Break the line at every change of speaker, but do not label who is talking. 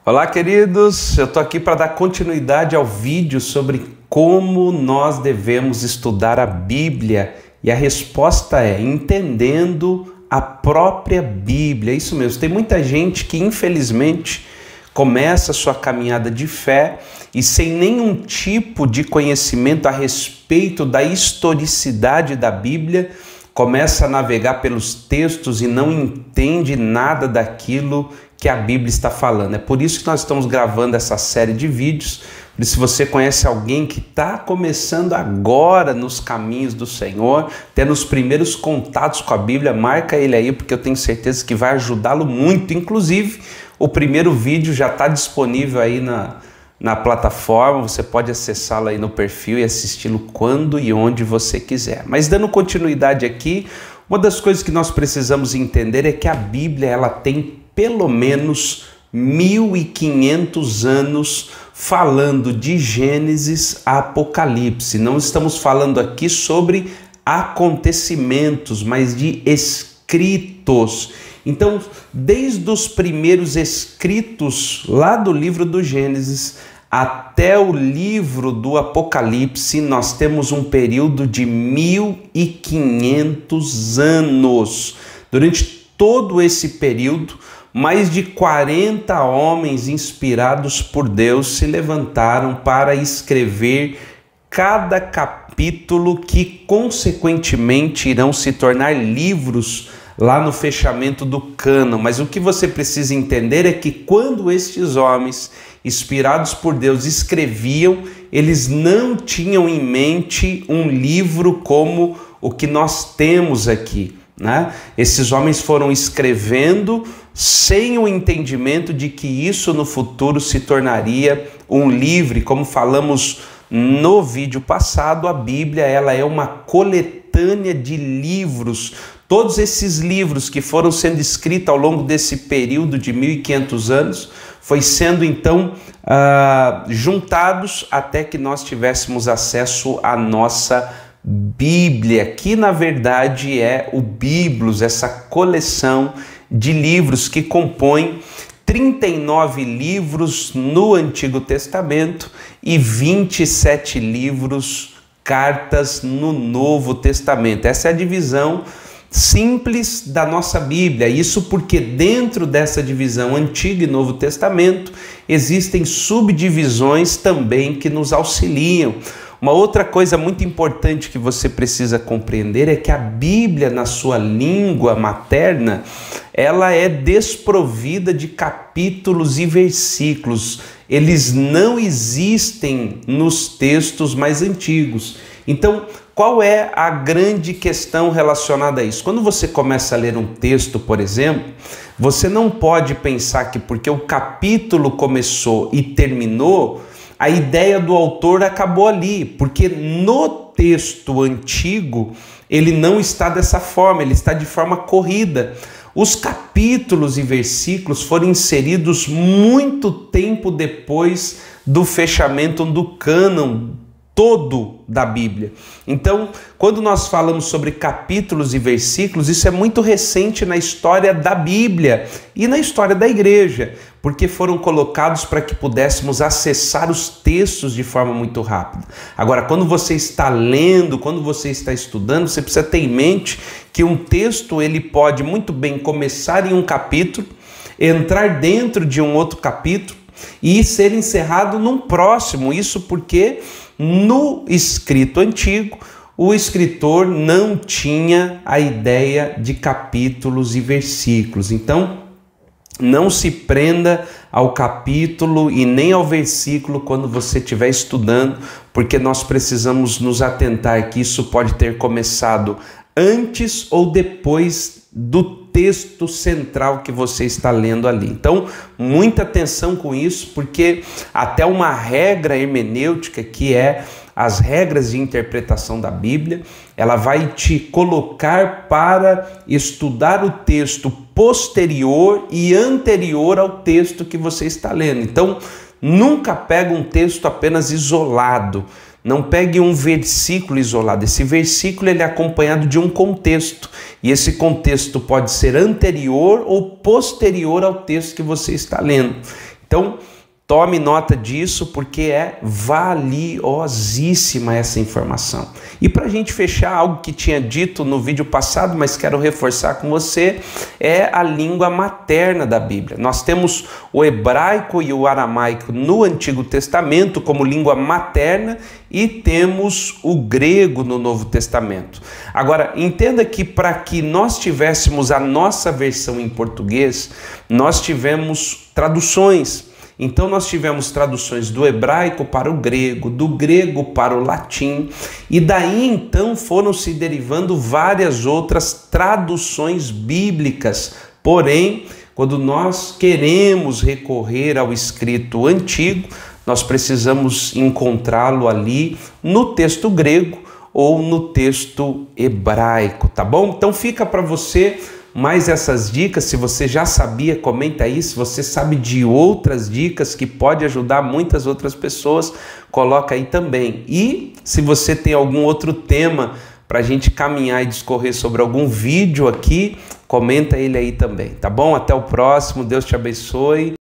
Olá, queridos, eu estou aqui para dar continuidade ao vídeo sobre como nós devemos estudar a Bíblia e a resposta é entendendo a própria Bíblia. É isso mesmo, tem muita gente que infelizmente começa a sua caminhada de fé e sem nenhum tipo de conhecimento a respeito da historicidade da Bíblia, começa a navegar pelos textos e não entende nada daquilo que a Bíblia está falando. É por isso que nós estamos gravando essa série de vídeos. Se você conhece alguém que está começando agora nos caminhos do Senhor, tendo os primeiros contatos com a Bíblia, marca ele aí, porque eu tenho certeza que vai ajudá-lo muito. Inclusive, o primeiro vídeo já está disponível aí na plataforma, você pode acessá-lo aí no perfil e assisti-lo quando e onde você quiser. Mas dando continuidade aqui, uma das coisas que nós precisamos entender é que a Bíblia ela tem pelo menos 1500 anos falando de Gênesis a Apocalipse. Não estamos falando aqui sobre acontecimentos, mas de escritos. Então, desde os primeiros escritos lá do livro do Gênesis até o livro do Apocalipse, nós temos um período de 1500 anos. Durante todo esse período, mais de 40 homens inspirados por Deus se levantaram para escrever cada capítulo que, consequentemente, irão se tornar livros lá no fechamento do cânon. Mas o que você precisa entender é que quando estes homens, inspirados por Deus, escreviam, eles não tinham em mente um livro como o que nós temos aqui, né? Esses homens foram escrevendo sem o entendimento de que isso no futuro se tornaria um livro. Como falamos no vídeo passado, a Bíblia ela é uma coletânea de livros. Todos esses livros que foram sendo escritos ao longo desse período de 1500 anos foi sendo então juntados até que nós tivéssemos acesso à nossa Bíblia, que na verdade é o Biblos, essa coleção de livros que compõem 39 livros no Antigo Testamento e 27 livros, cartas no Novo Testamento. Essa é a divisão simples da nossa Bíblia. Isso porque dentro dessa divisão Antigo e Novo Testamento existem subdivisões também que nos auxiliam. Uma outra coisa muito importante que você precisa compreender é que a Bíblia, na sua língua materna, ela é desprovida de capítulos e versículos. Eles não existem nos textos mais antigos. Então, qual é a grande questão relacionada a isso? Quando você começa a ler um texto, por exemplo, você não pode pensar que porque o capítulo começou e terminou, a ideia do autor acabou ali, porque no texto antigo ele não está dessa forma, ele está de forma corrida. Os capítulos e versículos foram inseridos muito tempo depois do fechamento do cânon todo da Bíblia. Então, quando nós falamos sobre capítulos e versículos, isso é muito recente na história da Bíblia e na história da igreja, porque foram colocados para que pudéssemos acessar os textos de forma muito rápida. Agora, quando você está lendo, quando você está estudando, você precisa ter em mente que um texto ele pode muito bem começar em um capítulo, entrar dentro de um outro capítulo e ser encerrado num próximo. Isso porque no escrito antigo, o escritor não tinha a ideia de capítulos e versículos. Então, não se prenda ao capítulo e nem ao versículo quando você estiver estudando, porque nós precisamos nos atentar que isso pode ter começado antes ou depois do texto central que você está lendo ali. Então, muita atenção com isso, porque até uma regra hermenêutica, que é as regras de interpretação da Bíblia, ela vai te colocar para estudar o texto posterior e anterior ao texto que você está lendo. Então, nunca pega um texto apenas isolado. Não pegue um versículo isolado. Esse versículo ele é acompanhado de um contexto. E esse contexto pode ser anterior ou posterior ao texto que você está lendo. Então, tome nota disso porque é valiosíssima essa informação. E para a gente fechar, algo que tinha dito no vídeo passado, mas quero reforçar com você, é a língua materna da Bíblia. Nós temos o hebraico e o aramaico no Antigo Testamento como língua materna e temos o grego no Novo Testamento. Agora, entenda que para que nós tivéssemos a nossa versão em português, nós tivemos traduções. Então nós tivemos traduções do hebraico para o grego, do grego para o latim, e daí então foram se derivando várias outras traduções bíblicas. Porém, quando nós queremos recorrer ao escrito antigo, nós precisamos encontrá-lo ali no texto grego ou no texto hebraico, tá bom? Então fica para você mais essas dicas. Se você já sabia, comenta aí. Se você sabe de outras dicas que pode ajudar muitas outras pessoas, coloca aí também. E se você tem algum outro tema para a gente caminhar e discorrer sobre algum vídeo aqui, comenta ele aí também, tá bom? Até o próximo, Deus te abençoe.